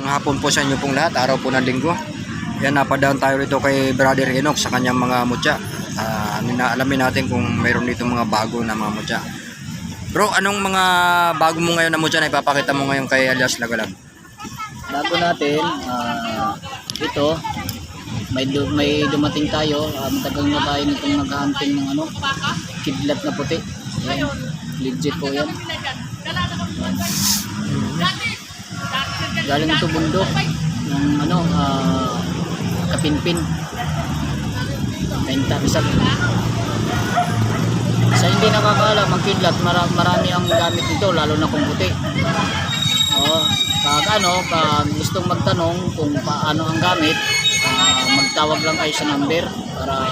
Hapon po sa inyo pong lahat, araw po ng linggo. Yan, napadaan tayo rito kay Brother Enoch sa kanyang mga mutya. Alamin natin kung mayroon dito mga bago na mga mutya. Bro, anong mga bago mo ngayon na mutya na ipapakita mo ngayon kay Alias Lagalag? Bago natin, ito, may dumating tayo. Matagal na tayo nitong naghahunting ng kidlat na puti. Yan, legit po yan. Galing ito bundok ng Kapinpin. Benta bisag. Sa hindi nakakaalam, ang kidlat marami ang gamit nito, lalo na kung puti. Pag gustong magtanong kung paano ang gamit, magtawag lang kayo sa number para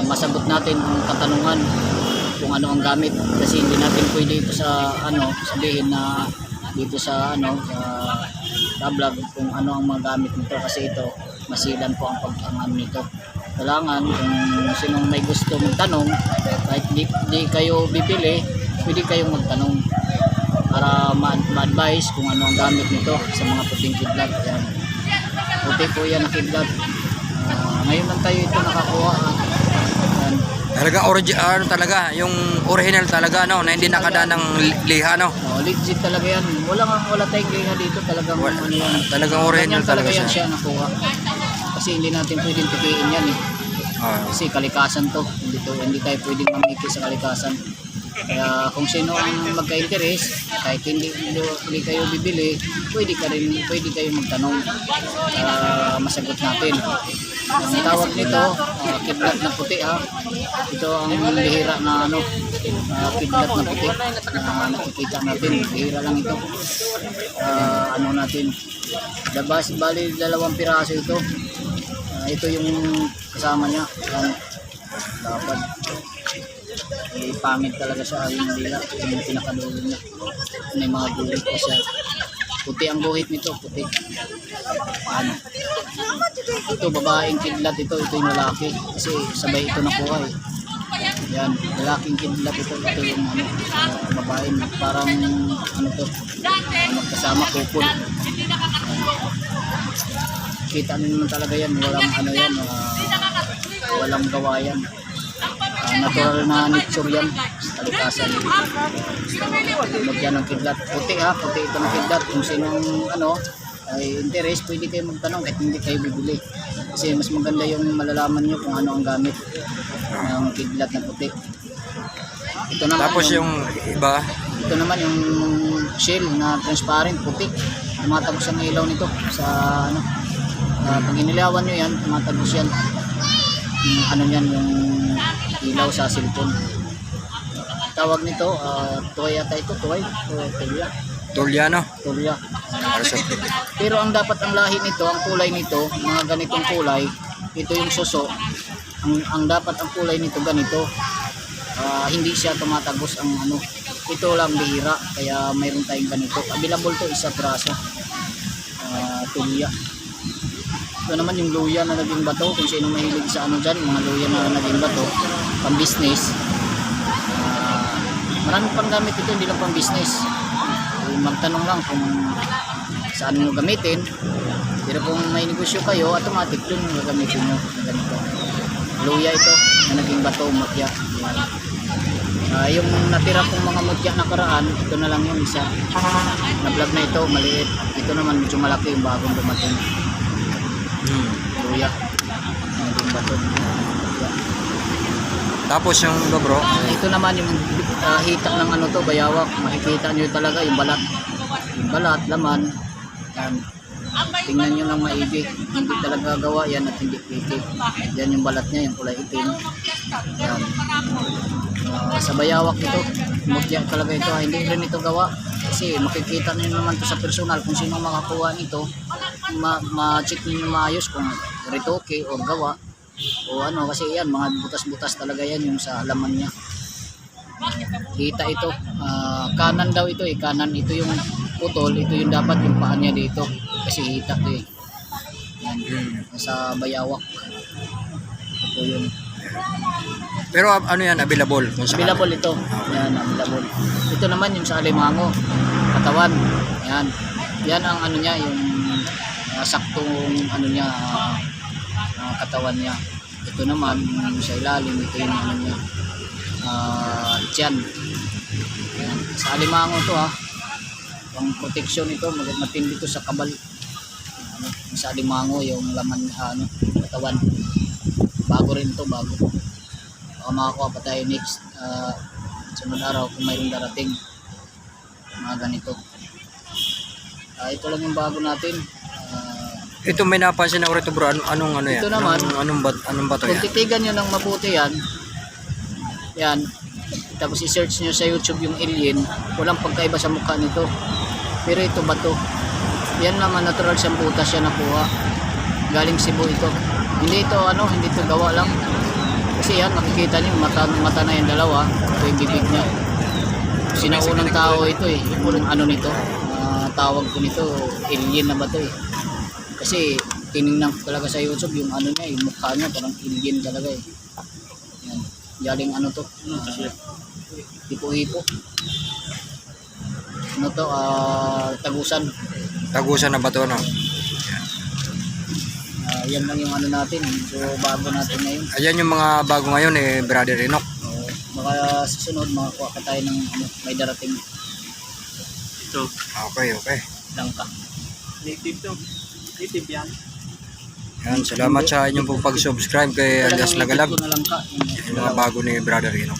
masagot natin ang katanungan kung ano ang gamit, kasi hindi natin pwede ito sa sabihin na dito sa sa vlog kung ano ang mga gamit nito, kasi ito masilan po ang pag-angan nito. Kailangan kung sinong may gusto magtanong, kahit di kayo bibili, pwede kayong magtanong para ma-advise kung ano ang gamit nito sa mga puting kidlat. Yan, puti po yan na kidlat. Ngayon lang tayo ito nakakuha. Yan. Talaga original talaga, yung original talaga, no, na hindi nakadaan ng liha, no. Legit talaga yan. Wala tayong liha dito, talagang yan. Talagang original talaga yan siya nakuha. Kasi hindi natin pwedeng tikiin yan eh. Kasi kalikasan to. Hindi tayo pwedeng mamiki sa kalikasan. Kaya kung sino ang magka-interest, kahit hindi kayo bibili, pwede kayo magtanong para masagot natin. Ang tawag nito, kidlat na puti ha. Ito ang bihira na kidlat na puti na nakikita natin. Bihira lang ito. Bali 2 piraso ito. Ito yung kasama niya. Dapat pangit talaga siya, hindi lang yung pinakadulo niya. May mga guhit pa siya. Puti ang guhit nito, puti. Ito babaeng kidlat ito yung lalaki, kasi sabay ito nakuha eh. Yan, lalaking kidlat ito yung babaeng, parang magkasama, kupol. Kita nyo naman talaga yan, walang gawa yan. Natural na nature yan sa kalikasan. Yan ang kidlat. Puti ito ng kidlat. Kung sinong ay interest, pwede kayo magtanong kahit hindi kayo bibili. Kasi mas maganda yung malalaman nyo kung ano ang gamit ng kidlat na puti. Ito naman, tapos yung iba, ito naman yung shell na transparent, puti. Tumatagos ang ilaw nito sa pag inilawan nyo yan, tumatagos yan. Yung ilaw sa cellphone. Tawag nito, toy ata ito, Tulya, no? Tulya. Pero ang dapat ang lahi nito, ang kulay nito, mga ganitong kulay, ito yung suso. Ang dapat ang kulay nito ganito. Hindi siya tumatagos ang ito lang bihira, kaya mayroon tayong ganito. Available to, 1 piraso. Tulya. Ito naman yung luya na naging bato. Kung sino mahilig sa dyan, mga luya na naging bato, pang business. Maraming pang gamit ito, hindi lang pang business. Magtanong lang kung saan nyo gamitin. Pero kung may negosyo kayo, automatic dun yung gagamitin nyo. Ganito. Luya ito na naging bato, mutya. Yung natira kong mga mutya nakaraan, ito na lang yung isa. Na-vlog na ito, maliit. Ito naman medyo malaki yung bagong dumating. Luya. Naging bato. tapos yung bro, ito naman yung hita ng bayawak. Makikita nyo talaga yung balat. Yung balat, laman. Yan. Tingnan nyo lang maigi. Hindi talaga gawa yan at hindi piti. Yan yung balat niya, yung kulay itim. Yan. Sa bayawak ito, mutya talaga ito. Hindi rin ito gawa. Kasi makikita nyo naman ito sa personal kung sino makakuha nito. Ma-check nyo maayos kung retoke o gawa o kasi yan, mga butas-butas talaga yan yung sa laman niya. Kita ito, kanan daw ito kanan ito yung putol, ito yung dapat yung paa niya dito kasi hita ito yan, sa bayawak ito yung. Pero yan, available? Available ito, yan, available. Ito naman yung sa alimango, katawan, yan. Yan ang ano niya, yung saktong ano niya, katawan niya. Ito naman, yung sa ilalim, ito yung ano niya, tiyan. Yan. Sa alimango to ha, pang protection ito, matindi to sa kabal. Ano, sa alimango, yung laman, katawan. Bago rin to, bago. Baka makakuha pa tayo next sunod araw kung mayroong darating mga ganito. Ito lang yung bago natin. Ito may napansin ako rito bro, anong ano yan? Ito naman, anong bato kung yan? titigan nyo ng mabuti yan, yan, tapos i-search nyo sa YouTube yung alien, walang pagkaiba sa mukha nito. Pero ito bato. Yan naman, natural siyang butas siya nakuha. Galing Cebu ito. Hindi ito hindi ito gawa lang. Kasi yan, makikita niyo mata na yung dalawa. Ito yung bibig niya. Sinaunang tao ito eh. Yung ano nito, tawag ko nito, alien na ba ito eh. Kasi tinignan ko talaga sa YouTube yung ano niya, yung mukha niya parang alien talaga eh. Yan. Galing ano to? Hipo-hipo. Ano to? Tagusan. Tagusan na bato no? Yan lang yung ano natin. So bago natin ngayon. Ayan yung mga bago ngayon Brother Enoch. Baka susunod makakuha ka tayo ng may darating. Ito. Okay. Langka. Native to. Native yan. Yan, salamat sa inyong pong pag-subscribe kay Alias Lagalag. Na langka. Yung mga bago ni Brother Enoch.